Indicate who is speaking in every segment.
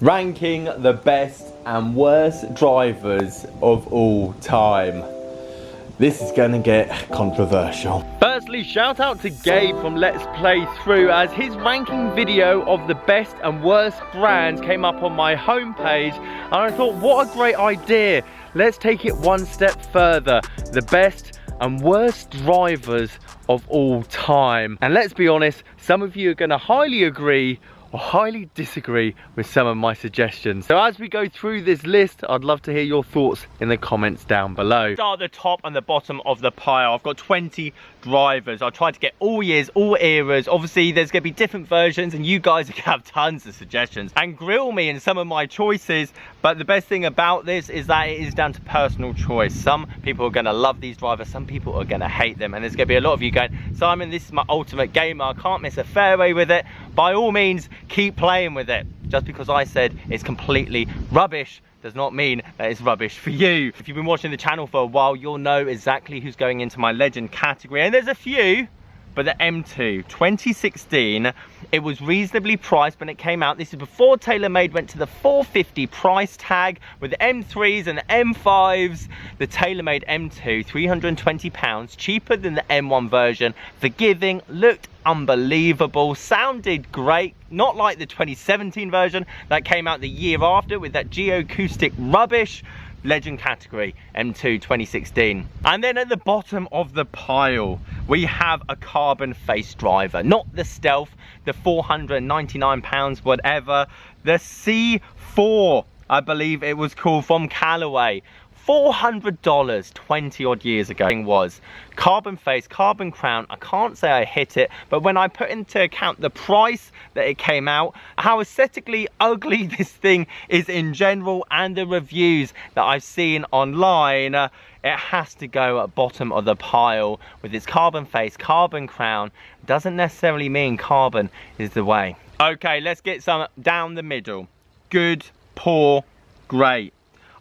Speaker 1: Ranking the best and worst drivers of all time. This is gonna get controversial. Firstly, shout out to Gabe from Let's Play Through, as his ranking video of the best and worst brands came up on my homepage, and I thought, what a great idea. Let's take it one step further. The best and worst drivers of all time. And let's be honest, some of you are gonna highly agree or highly disagree with some of my suggestions. So as we go through this list, I'd love to hear your thoughts in the comments down below. Start at the top and the bottom of the pile. I've got 20 drivers. I tried to get all years, all eras. Obviously there's going to be different versions and you guys have tons of suggestions and grill me in some of my choices, but the best thing about this is that it is down to personal choice. Some people are going to love these drivers, some people are going to hate them, and there's going to be a lot of you going, Simon, this is my ultimate gamer, I can't miss a fairway with it. By all means, keep playing with it. Just because I said it's completely rubbish does not mean that it's rubbish for you. If you've been watching the channel for a while, you'll know exactly who's going into my legend category, and there's a few. But the M2 2016, it was reasonably priced when it came out. This is before TaylorMade went to the $450 price tag. With the M3s and the M5s, the TaylorMade M2, £320, cheaper than the M1 version. Forgiving, looked unbelievable, sounded great, not like the 2017 version that came out the year after with that geoacoustic rubbish. Legend category, M2 2016. And then at the bottom of the pile, we have a carbon face driver, not the Stealth, the £499 whatever, the C4, I believe it was called, from Callaway. $400 20 odd years ago it was. Carbon face, carbon crown, I can't say I hit it, but when I put into account the price that it came out, how aesthetically ugly this thing is in general, and the reviews that I've seen online, it has to go at bottom of the pile. With its carbon face, carbon crown, doesn't necessarily mean carbon is the way. Okay, let's get some down the middle. Good, poor, great.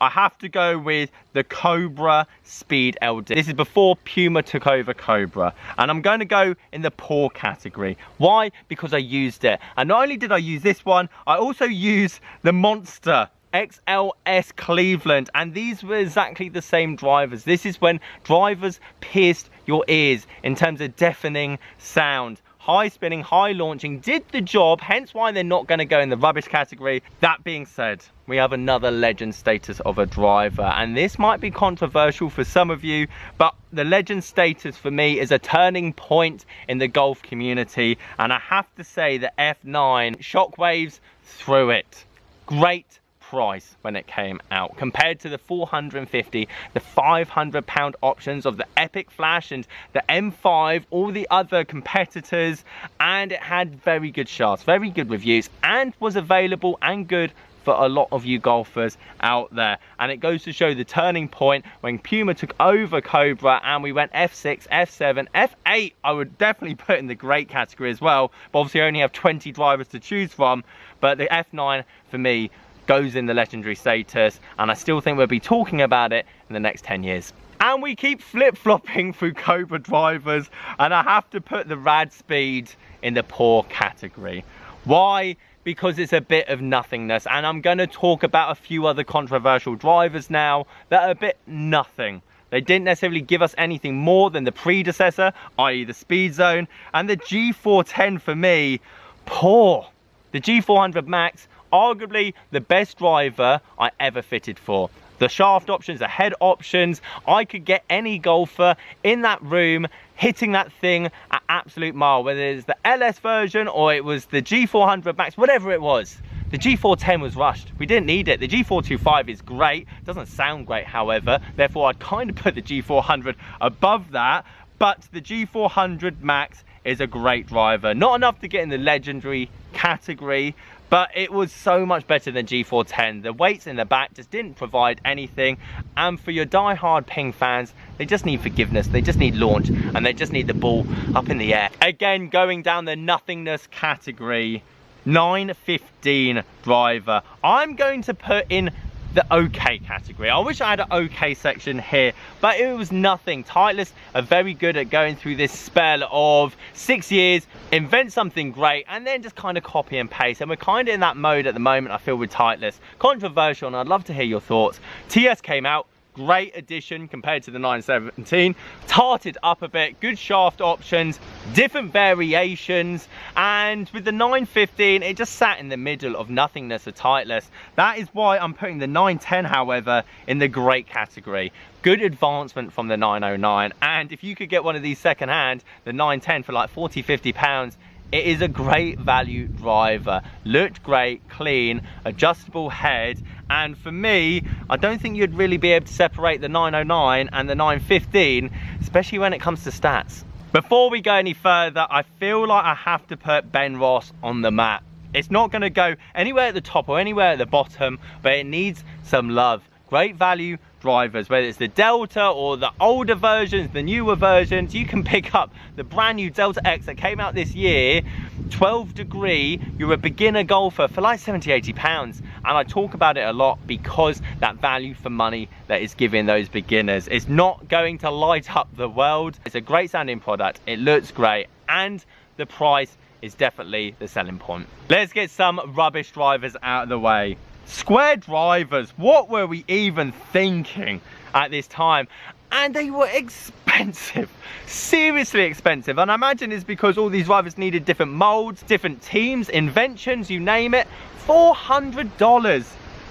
Speaker 1: I have to go with the Cobra Speed LD. This is before Puma took over Cobra. And I'm going to go in the poor category. Why? Because I used it. And not only did I use this one, I also used the Monster XLS Cleveland. And these were exactly the same drivers. This is when drivers pierced your ears in terms of deafening sound. High spinning, high launching, did the job, hence why they're not going to go in the rubbish category. That being said, we have another legend status of a driver, and this might be controversial for some of you, but the legend status for me is a turning point in the golf community, and I have to say the F9 shockwaves through it. Great price when it came out compared to the 450, the £500 options of the Epic Flash and the M5, all the other competitors, and it had very good shots, very good reviews, and was available and good for a lot of you golfers out there. And it goes to show the turning point when Puma took over Cobra and we went F6, F7, F8 I would definitely put in the great category as well, but obviously I only have 20 drivers to choose from. But the F9 for me goes in the legendary status, and I still think we'll be talking about it in the next 10 years. And we keep flip-flopping through Cobra drivers, and I have to put the Rad Speed in the poor category. Why? Because it's a bit of nothingness, and I'm going to talk about a few other controversial drivers now that are a bit nothing. They didn't necessarily give us anything more than the predecessor, i.e. the Speed Zone, and the G410 for me, poor. The G400 Max, arguably the best driver I ever fitted for. The shaft options, the head options, I could get any golfer in that room hitting that thing at absolute mile, whether it's the LS version or it was the G400 Max, whatever it was. The G410 was rushed. We didn't need it. The G425 is great. Doesn't sound great, however. Therefore, I'd kind of put the G400 above that. But the G400 Max is a great driver. Not enough to get in the legendary category, but it was so much better than G410. The weights in the back just didn't provide anything, and for your die-hard Ping fans, they just need forgiveness, they just need launch, and they just need the ball up in the air. Again, going down the nothingness category, 915 driver. I'm going to put in the okay category. I wish I had an okay section here, but it was nothing. Titleist are very good at going through this spell of 6 years, invent something great, and then just kind of copy and paste. And we're kind of in that mode at the moment, I feel, with Titleist. Controversial, and I'd love to hear your thoughts. TS came out. Great addition compared to the 917. Tarted up a bit, good shaft options, different variations, and with the 915 it just sat in the middle of nothingness of Titleist. That is why I'm putting the 910, however, in the great category. Good advancement from the 909, and if you could get one of these second hand, the 910, for like 40-50 pounds, it is a great value driver. Looked great, clean, adjustable head, and for me, I don't think you'd really be able to separate the 909 and the 915, especially when it comes to stats. Before we go any further, I feel like I have to put Ben Ross on the map. It's not going to go anywhere at the top or anywhere at the bottom, but it needs some love. Great value drivers, whether it's the Delta or the older versions, the newer versions. You can pick up the brand new Delta X that came out this year, 12 degree. You're a beginner golfer for like 70-80 pounds, and I talk about it a lot because that value for money that is giving those beginners. It's not going to light up the world. It's a great sounding product, it looks great, and the price is definitely the selling point. Let's get some rubbish drivers out of the way. Square drivers, what were we even thinking at this time? And they were expensive, seriously expensive. And I imagine it's because all these drivers needed different molds, different teams, inventions, you name it. $400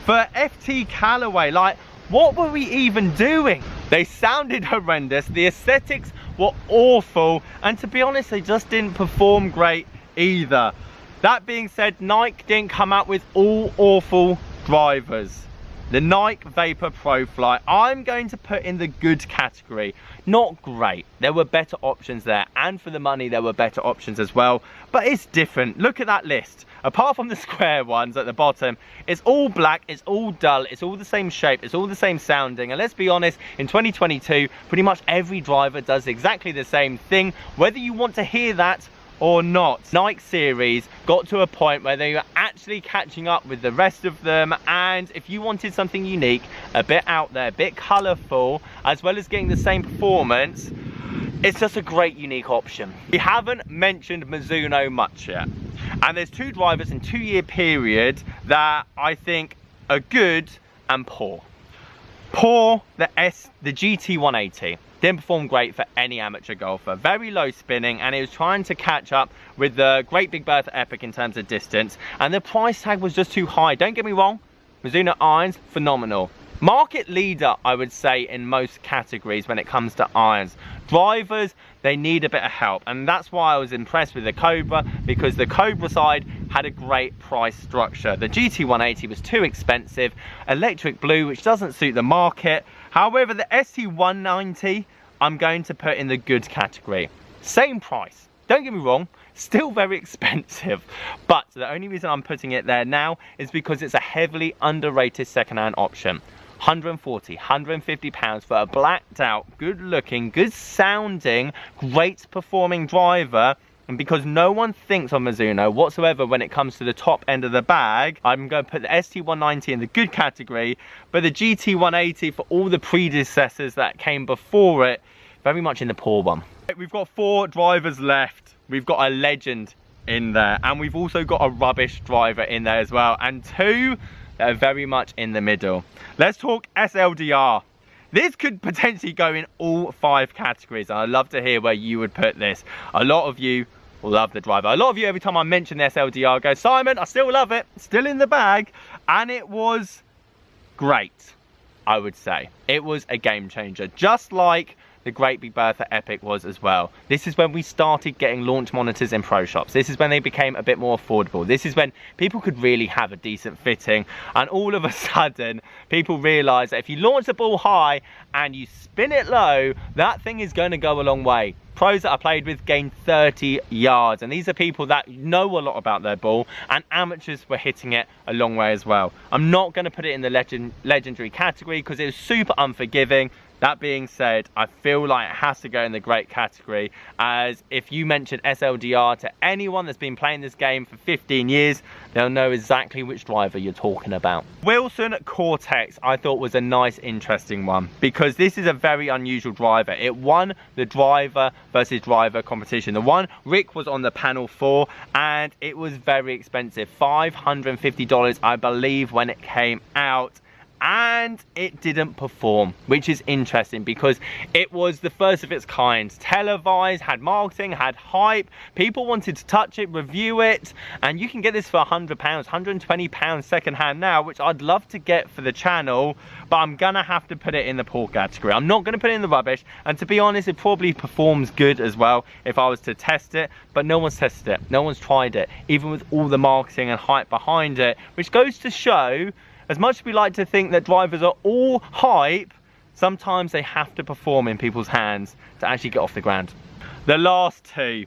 Speaker 1: for FT Callaway. Like, what were we even doing? They sounded horrendous, the aesthetics were awful, and to be honest, they just didn't perform great either. That being said, Nike didn't come out with all awful drivers. The Nike Vapor Pro Fly, I'm going to put in the good category. Not great. There were better options there, and for the money there were better options as well, but it's different. Look at that list. Apart from the square ones at the bottom, it's all black, it's all dull, it's all the same shape, it's all the same sounding. And let's be honest, in 2022, pretty much every driver does exactly the same thing, whether you want to hear that or not. Nike series got to a point where they were actually catching up with the rest of them, and if you wanted something unique, a bit out there, a bit colourful, as well as getting the same performance, it's just a great unique option. We haven't mentioned Mizuno much yet, and there's two drivers in 2 year period that I think are good and poor. Poor, the GT 180. Didn't perform great for any amateur golfer. Very low spinning, and it was trying to catch up with the great Big Bertha Epic in terms of distance, and the price tag was just too high. Don't get me wrong, Mizuno irons, phenomenal. Market leader, I would say, in most categories when it comes to irons. Drivers, they need a bit of help, and that's why I was impressed with the Cobra, because the Cobra side had a great price structure. The GT 180 was too expensive, electric blue, which doesn't suit the market. However, the ST 190, I'm going to put in the good category. Same price, don't get me wrong, still very expensive, but the only reason I'm putting it there now is because it's a heavily underrated second-hand option. 140, 150 pounds for a blacked out, good looking, good sounding, great performing driver. And because no one thinks of Mizuno whatsoever when it comes to the top end of the bag, I'm going to put the ST190 in the good category, but the GT180, for all the predecessors that came before it, very much in the poor one. We've got 4 drivers left. We've got a legend in there, and we've also got a rubbish driver in there as well, and 2 that are very much in the middle. Let's talk Sldr. This could potentially go in all 5 categories, and I'd love to hear where you would put this. A lot of you love the driver. A lot of you, every time I mention the Sldr, go, Simon, I still love it, still in the bag, and it was great, I would say. It was a game changer, just like the great Big Bertha Epic was as well. This is when we started getting launch monitors in pro shops. This is when they became a bit more affordable. This is when people could really have a decent fitting, and all of a sudden people realize that if you launch the ball high and you spin it low, that thing is going to go a long way. pros that I played with gained 30 yards, and these are people that know a lot about their ball, and amateurs were hitting it a long way as well. I'm not going to put it in the legendary category because it was super unforgiving. That being said, I feel like it has to go in the great category, as if you mention Sldr to anyone that's been playing this game for 15 years, they'll know exactly which driver you're talking about. Wilson Cortex I thought was a nice, interesting one, because this is a very unusual driver. It won the driver versus driver competition. The one Rick was on the panel for, and it was very expensive, $550 I believe when it came out. And it didn't perform, which is interesting because it was the first of its kind. Televised, had marketing, had hype. People wanted to touch it, review it, and you can get this for £100, £120 second hand now, which I'd love to get for the channel, but I'm gonna have to put it in the poor category. I'm not gonna put it in the rubbish, and to be honest, it probably performs good as well if I was to test it, but no one's tested it, no one's tried it, even with all the marketing and hype behind it, which goes to show, as much as we like to think that drivers are all hype, sometimes they have to perform in people's hands to actually get off the ground. The last two,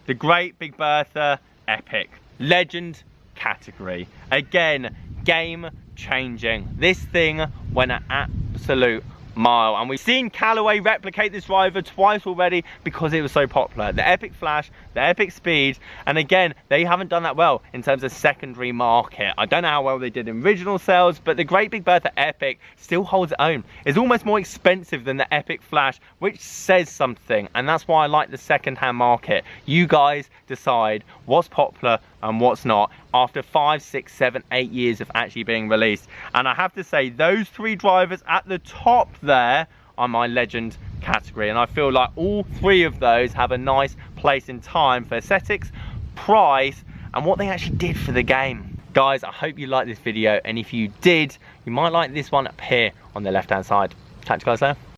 Speaker 1: the great Big Bertha Epic, legend category. Again, game changing. This thing went an absolute mile, and we've seen Callaway replicate this driver twice already because it was so popular. The Epic Flash, the Epic Speed, and again, they haven't done that well in terms of secondary market. I don't know how well they did in original sales, but the great Big Bertha Epic still holds its own. It's almost more expensive than the Epic Flash, which says something, and that's why I like the second-hand market. You guys decide what's popular and what's not after 5, 6, 7, 8 years of actually being released. And I have to say, those three drivers at the top there are my legend category, and I feel like all three of those have a nice place in time for aesthetics, price, and what they actually did for the game. Guys, I hope you liked this video, and if you did, you might like this one up here on the left hand side. Catch you guys there.